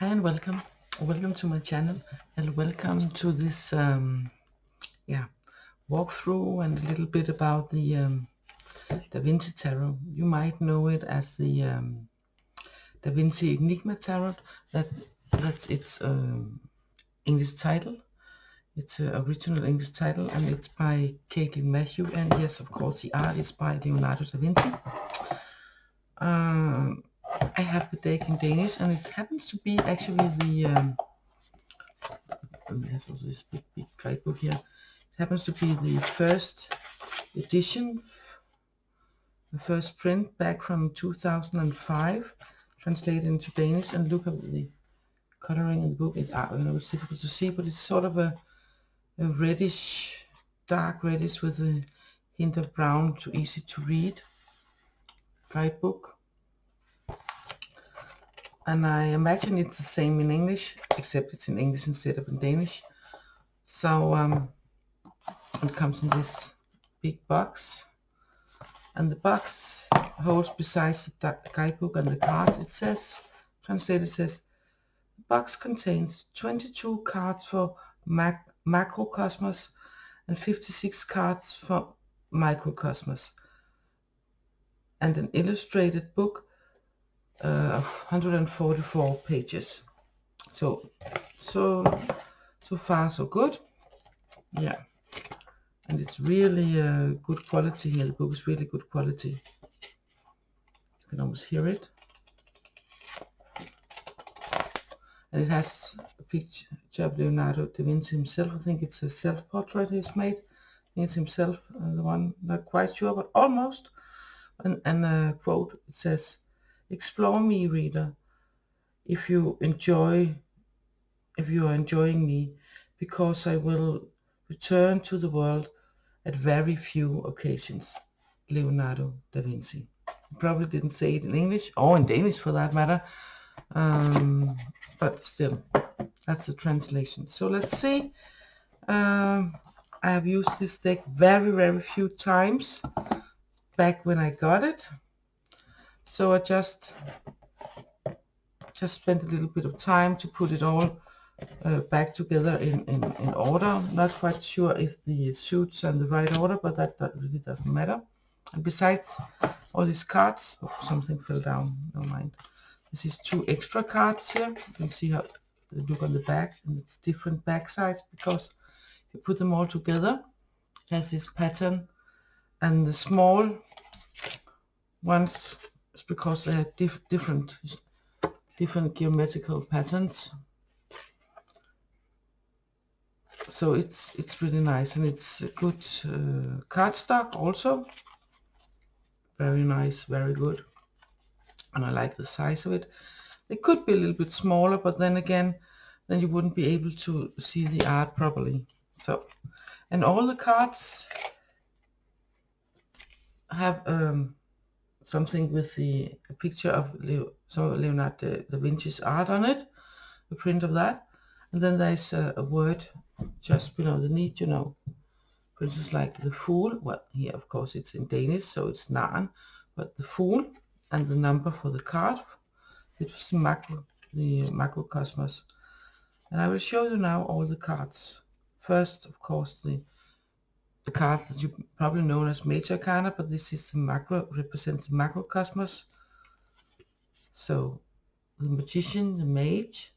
Hi and welcome to my channel, and welcome to this walkthrough and a little bit about the Davincitarot. You might know it as the Da Vinci Enigma Tarot. That's its English title. It's an original English title, and it's by Caitlin Matthew. And yes, of course, the art is by Leonardo da Vinci. I have the deck in Danish, and it happens to be actually the there's also this big guidebook here. It happens to be the first edition, the first print back from 2005, translated into Danish. And look at the coloring in the book. It's difficult to see, but it's sort of a reddish, dark reddish with a hint of brown, too easy to read guidebook. And I imagine it's the same in English, except it's in English instead of in Danish. So it comes in this big box, and the box holds, besides the guidebook and the cards, it says, translated says, the box contains 22 cards for macrocosmos and 56 cards for microcosmos, and an illustrated book of 144 pages. So far so good. Yeah. And it's really good quality here. The book is really good quality. You can almost hear it. And it has a picture of Leonardo da Vinci himself. I think it's a self-portrait he's made. I think it's himself, the one, not quite sure, but almost. And a quote, it says, "Explore me, reader, if you are enjoying me, because I will return to the world at very few occasions. Leonardo da Vinci." Probably didn't say it in English, or in Danish for that matter, but still, that's the translation. So let's see. I have used this deck very few times back when I got it, so I just spent a little bit of time to put it all back together in order. Not quite sure if the suits are in the right order, but that really doesn't matter. And besides all these cards, oh, something fell down, never mind. This is 2 extra cards here. You can see how they look on the back, and it's different back sides because you put them all together. It has this pattern, and the small ones is because they have different geometrical patterns. So it's really nice, and it's a good cardstock also. Very nice, very good, and I like the size of it. It could be a little bit smaller, but then again, then you wouldn't be able to see the art properly. So, and all the cards have something with a picture of Leonardo da Vinci's art on it, a print of that, and then there's a word just below the knee, for instance, like the Fool. Well, here of course it's in Danish, so it's Narn, but the Fool and the number for the card. It was the macrocosmos. And I will show you now all the cards. First, of course, the card that you probably know as Major Arcana, but this is the represents the macrocosmos. So the Magician, the Mage,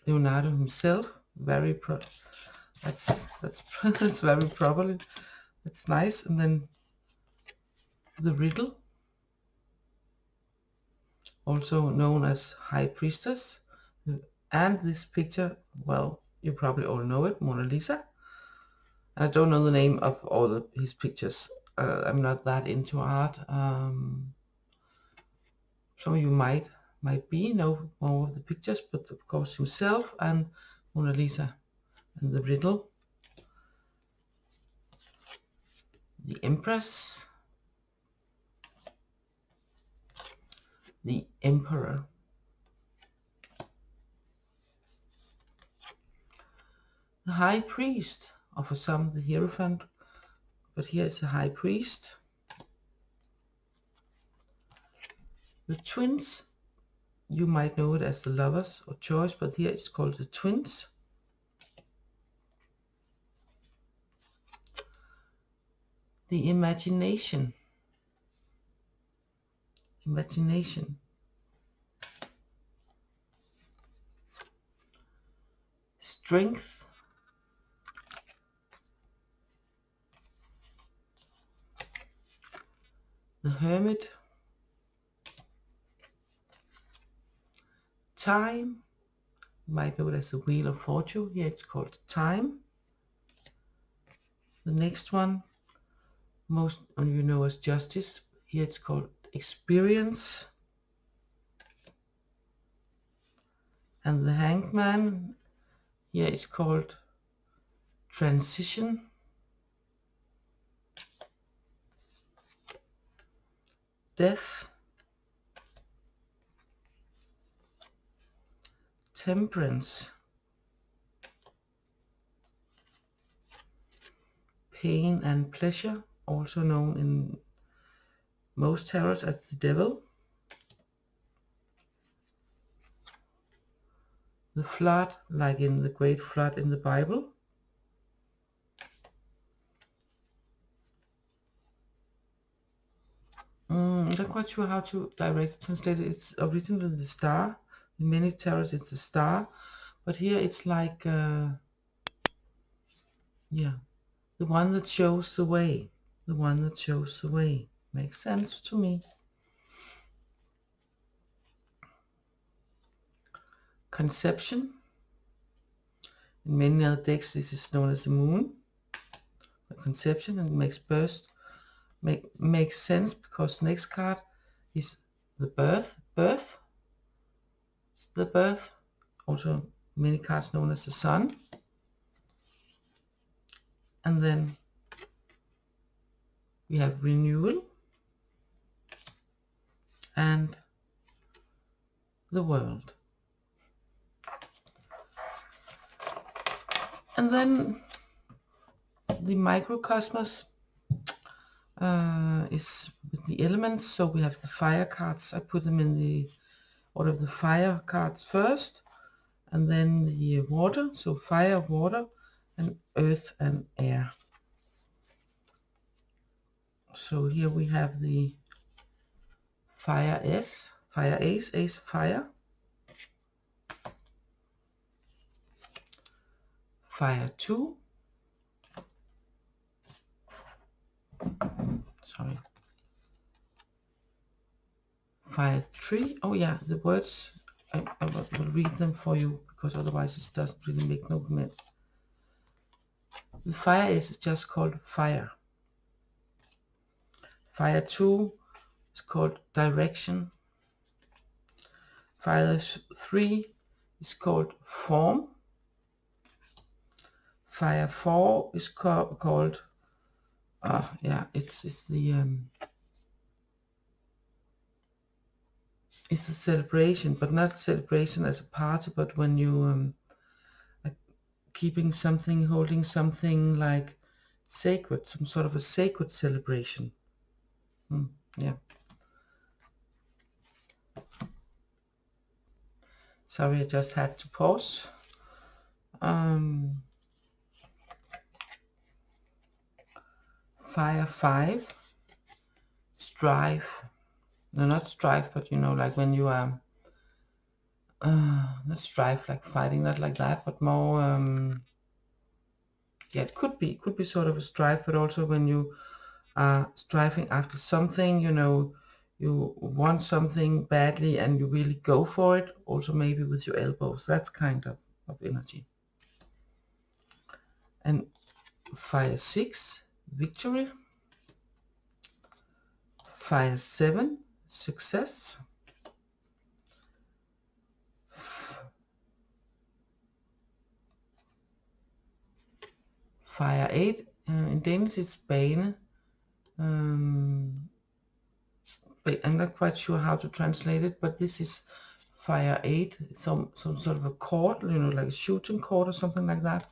Leonardo himself, that's that's very properly. That's nice. And then the Riddle, also known as High Priestess, and this picture, well, you probably all know it, Mona Lisa. I don't know the name of all his pictures. I'm not that into art. Some of you might know more of the pictures, but of course himself and Mona Lisa. And the Riddle, the Empress, the Emperor, the High Priest, or for some the Hierophant, but here is the High Priest, the Twins you might know it as the Lovers or Choice, but here it's called the Twins. The Imagination. Imagination. Strength. The Hermit. Time. You might know it as the Wheel of Fortune. Here it's called Time. The next one, most of you know as Justice. Here it's called Experience. And the Hanged Man, here it's called Transition. Death. Temperance. Pain and Pleasure, also known in most tarots as the Devil. The Flood, like in the Great Flood in the Bible. I'm not quite sure how to directly translate it. It's originally the Star. In many tarots it's the Star, but here it's like, yeah, the one that shows the way. The one that shows the way. Makes sense to me. Conception. In many other decks this is known as the Moon. The Conception, and it makes sense because the next card is the birth. The birth, also many cards known as the Sun. And then we have renewal and the world. And then the microcosmos is with the elements. So we have the fire cards. I put them in the order of the fire cards first, and then the water. So fire, water, and earth and air. So here we have the fire S, fire ace, ace of fire, fire 2, sorry, fire 3. Oh yeah, the words, I will read them for you because otherwise it doesn't really make no sense. The fire is just called fire. Fire 2 is called direction. Fire 3 is called form. Fire 4 is called yeah, it's the it's a celebration, but not celebration as a party, but when you like keeping something, holding something like sacred, some sort of a sacred celebration. Yeah. Sorry, I just had to pause. Fire 5, strife. No, not strife, but you know, like when you are not strife like fighting, not like that, but more yeah, it could be sort of a strife, but also when you are striving after something, you know, you want something badly and you really go for it, also maybe with your elbows. That's kind of energy. And fire 6, victory. Fire 7, success. Fire 8, in Danish it's bane. But I'm not quite sure how to translate it, but this is fire 8, some sort of a cord, you know, like a shooting cord or something like that.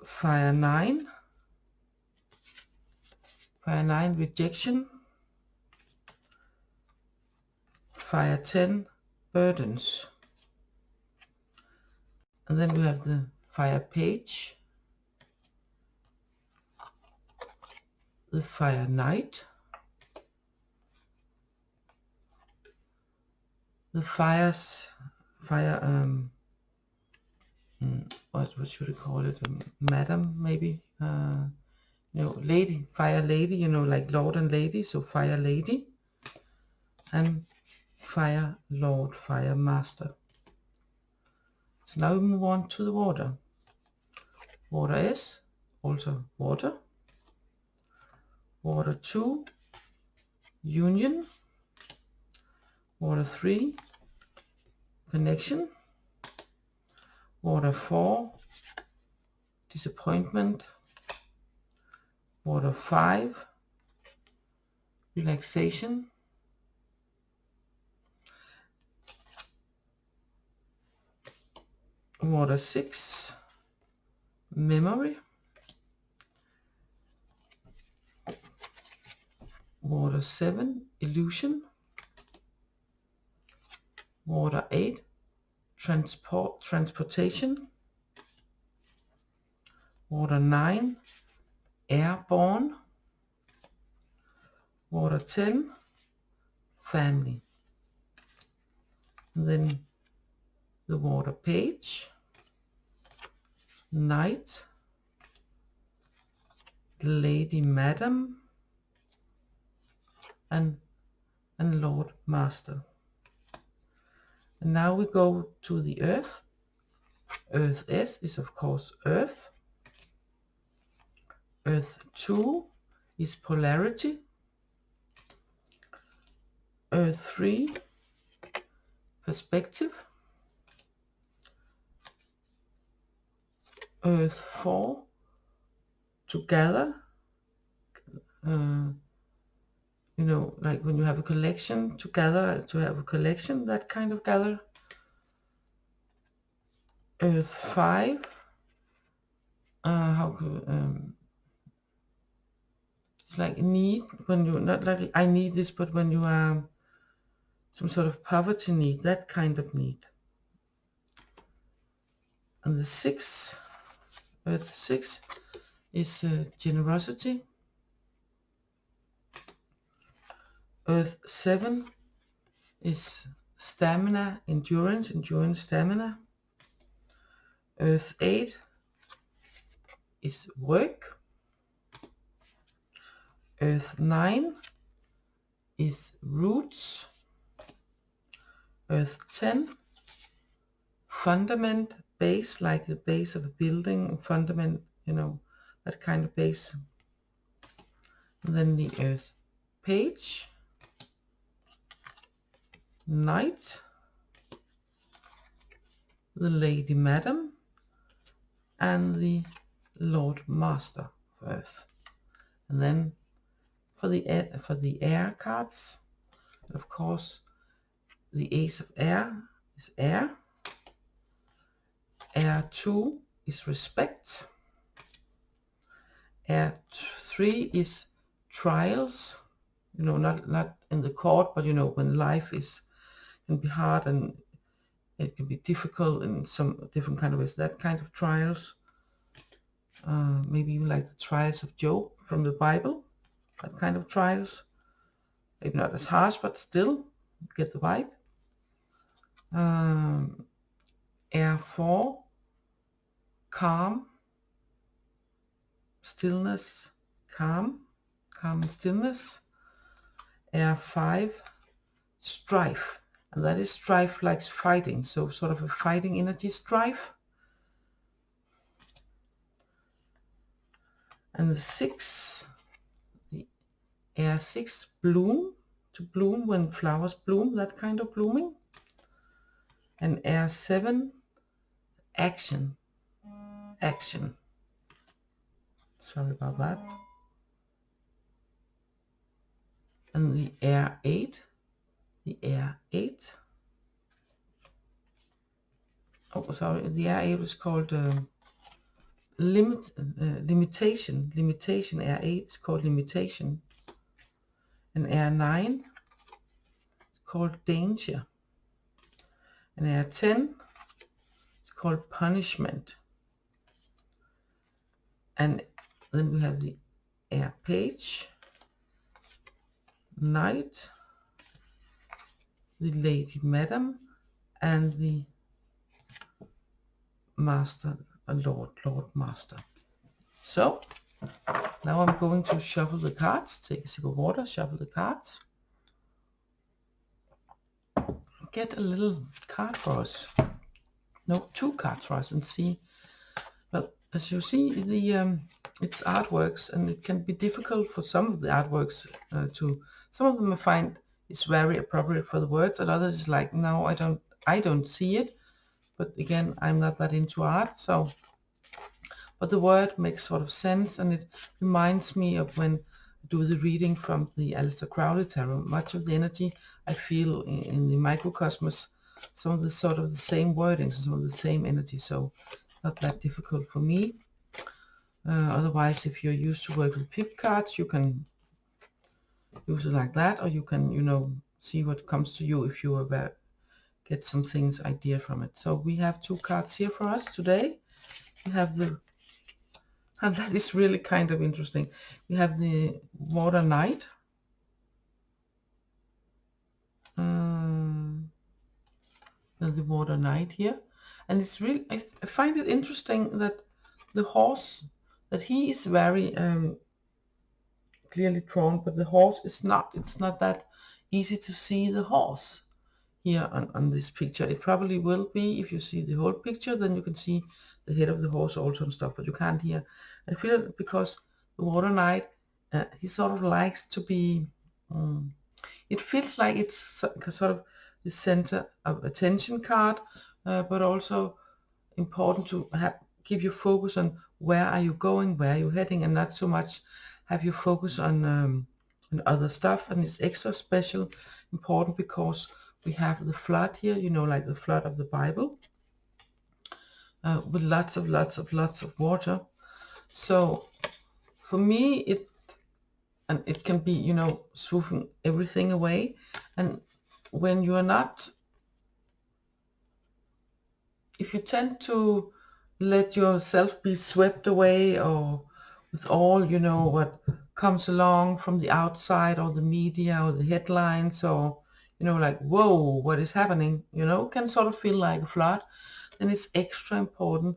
Fire 9, rejection. fire 10, burdens. And then we have the fire page, the fire knight, the fire what should we call it, madam maybe, you know, lady, fire lady, you know, like lord and lady, so fire lady, and fire lord, fire master. So now we move on to the water. Water S, also water. Water 2, union. Water 3, connection. Water 4, disappointment. Water 5, relaxation. Water 6, memory. Water 7, illusion. Water 8, transportation. Water 9, airborne. Water 10, family. And then the water page, knight, lady madam, and lord master. And now we go to the earth. Earth S is of course earth. Earth 2 is polarity. Earth 3, perspective. Earth 4, to gather. You know, like when you have a collection, to gather, to have a collection, that kind of gather. Earth 5, it's like need, when you, not like I need this, but when you are some sort of poverty need, that kind of need. And the 6, Earth 6 is generosity. Earth 7 is stamina, endurance, stamina. Earth 8 is work. Earth 9 is roots. Earth 10, fundament, base, like the base of a building, fundament, you know, that kind of base. And then the earth page, knight, the lady madam, and the lord master of earth. And then for the air cards, of course, the ace of air is air. Air 2 is respect. Air 3 is trials, you know, not in the court, but you know, when life can be hard and it can be difficult in some different kind of ways, that kind of trials. Maybe even like the trials of Job from the Bible, that kind of trials. Maybe not as harsh, but still, get the vibe. Air 4, calm, stillness, calm and stillness. Air 5, strife, and that is strife like fighting, so sort of a fighting energy, strife. And the 6, the air 6, bloom, to bloom when flowers bloom, that kind of blooming. And air 7, action, sorry about that. And the air 8, the air 8, oh sorry, the air 8 was called limitation, air 8 is called limitation. And air 9 is called danger. And area 10 is called punishment. And then we have the air page, knight, the lady madam, and the master, a lord master. So now I'm going to shuffle the cards, take a sip of water, shuffle the cards, get a little card for us, no, 2 cards for us, and see. Well, as you see, the it's artworks, and it can be difficult for some of the artworks some of them I find it's very appropriate for the words, and others is like, no, I don't see it. But again, I'm not that into art, so, but the word makes sort of sense, and it reminds me of when I do the reading from the Aleister Crowley Tarot. Much of the energy I feel in the microcosmos, some of the sort of the same wordings, some of the same energy, so not that difficult for me. Otherwise, if you're used to work with pick cards, you can use it like that, or you can, you know, see what comes to you if you get some things idea from it. So we have 2 cards here for us today. We have the, and that is really kind of interesting. We have the Water Knight. And the Water Knight here. And it's really, I find it interesting that the horse, that he is very clearly drawn, but the horse is not. It's not that easy to see the horse here on this picture. It probably will be if you see the whole picture, then you can see the head of the horse also and stuff, but you can't here. I feel because the Water Knight, he sort of likes to be, it feels like it's sort of the center of attention card, but also important to keep your focus on where are you going, where are you heading, and not so much have you focus on other stuff. And it's extra special important because we have the flood here, you know, like the flood of the Bible, with lots of water. So for me, it can be, you know, swooping everything away. And when you are not, if you tend to let yourself be swept away, or with all, you know, what comes along from the outside, or the media, or the headlines, or, you know, like, whoa, what is happening, you know, can sort of feel like a flood, then it's extra important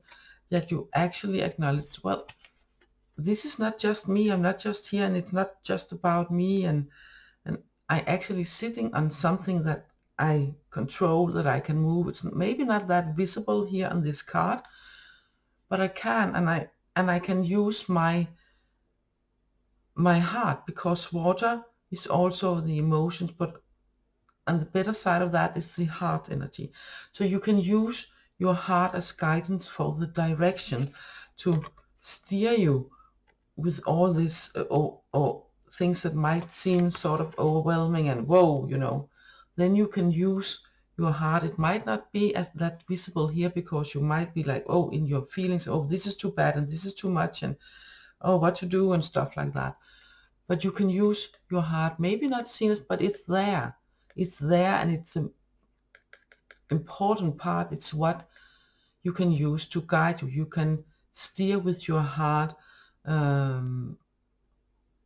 that you actually acknowledge, well, this is not just me, I'm not just here, and it's not just about me, and I actually sitting on something that I control, that I can move. It's maybe not that visible here on this card, but I can, and I can use my heart, because water is also the emotions, but on the better side of that is the heart energy. So you can use your heart as guidance for the direction to steer you with all this or things that might seem sort of overwhelming and whoa, you know. Then you can use your heart. It might not be as that visible here, because you might be like, oh, in your feelings, oh, this is too bad and this is too much, and oh, what to do and stuff like that. But you can use your heart, maybe not seen as, but it's there. It's there, and it's an important part. It's what you can use to guide you. You can steer with your heart,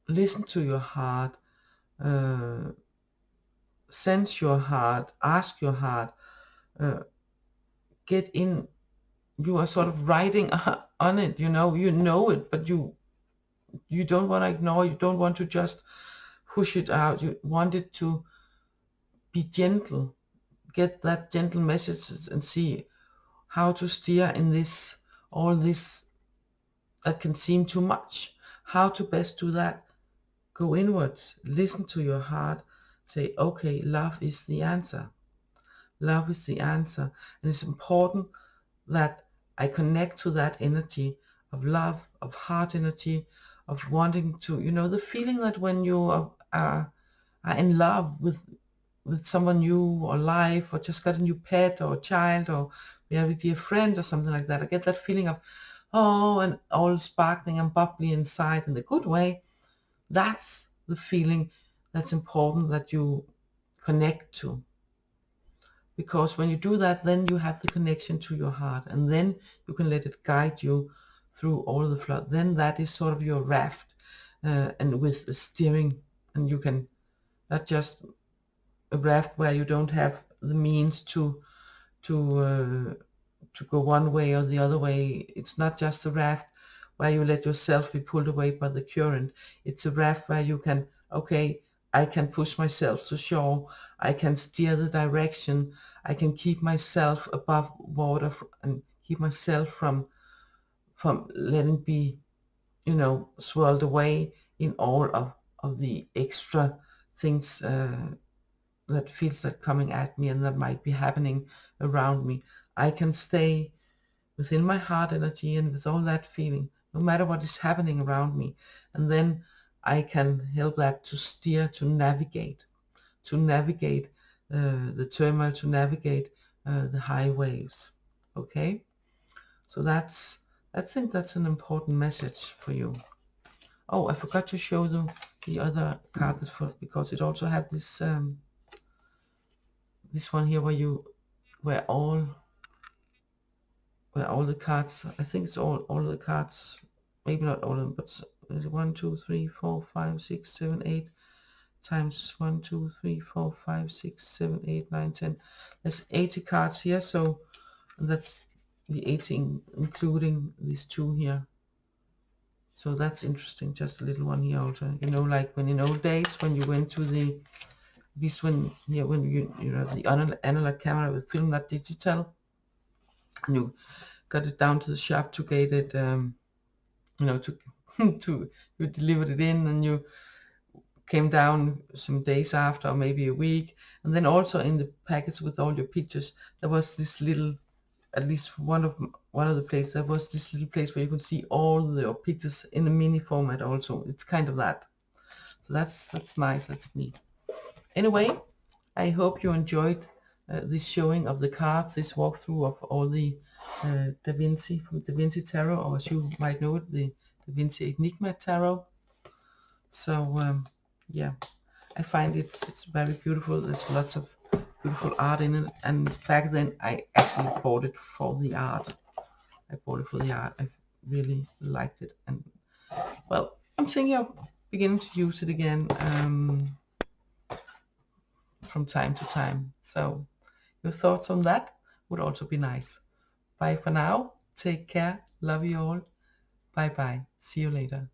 listen to your heart, sense your heart, ask your heart, get in. You are sort of riding on it, you know it, but you don't want to ignore, you don't want to just push it out, you want it to be gentle, get that gentle messages, and see how to steer in this, all this that can seem too much, how to best do that. Go inwards, listen to your heart, say, okay, love is the answer. Love is the answer. And it's important that I connect to that energy of love, of heart energy, of wanting to, you know, the feeling that when you are in love with someone new, or life, or just got a new pet or a child, or we have a dear friend or something like that, I get that feeling of, oh, and all sparkling and bubbly inside in the good way. That's the feeling that's important, that you connect to. Because when you do that, then you have the connection to your heart, and then you can let it guide you through all the flood. Then that is sort of your raft, and with the steering, and you can, not just a raft where you don't have the means to go one way or the other way. It's not just a raft where you let yourself be pulled away by the current. It's a raft where you can, okay, I can push myself to shore, I can steer the direction, I can keep myself above water and keep myself from letting be, swirled away in all of the extra things that feels that coming at me and that might be happening around me. I can stay within my heart energy and with all that feeling, no matter what is happening around me. And then I can help that to steer, to navigate the turmoil, to navigate the high waves. Okay, so I think that's an important message for you. Oh, I forgot to show them the other card because it also had this this one here where all the cards, I think it's all of the cards, maybe not all of them, but 1 2 3 4 5 6 7 8 times 1 2 3 4 5 6 7 8 9 10. There's 80 cards here, so that's the 18 including these two here. So that's interesting. Just a little one here also, like when in old days when you went to the, this when here, when the analog camera with film, not digital, and you got it down to the shop to get it, to to you delivered it in, and you came down some days after, or maybe a week, and then also in the package with all your pictures, there was this little, at least one of the places, there was this little place where you could see all your pictures in a mini format also. It's kind of that. So that's nice, that's neat. Anyway, I hope you enjoyed this showing of the cards, this walkthrough of all the Da Vinci, from Davincitarot, or as you might know it, the Da Vinci Enigma Tarot. So yeah, I find it's very beautiful. There's lots of beautiful art in it, and back then I actually bought it for the art. I really liked it, and well, I'm thinking of beginning to use it again from time to time. So your thoughts on that would also be nice. Bye for now. Take care. Love you all. Bye bye. See you later.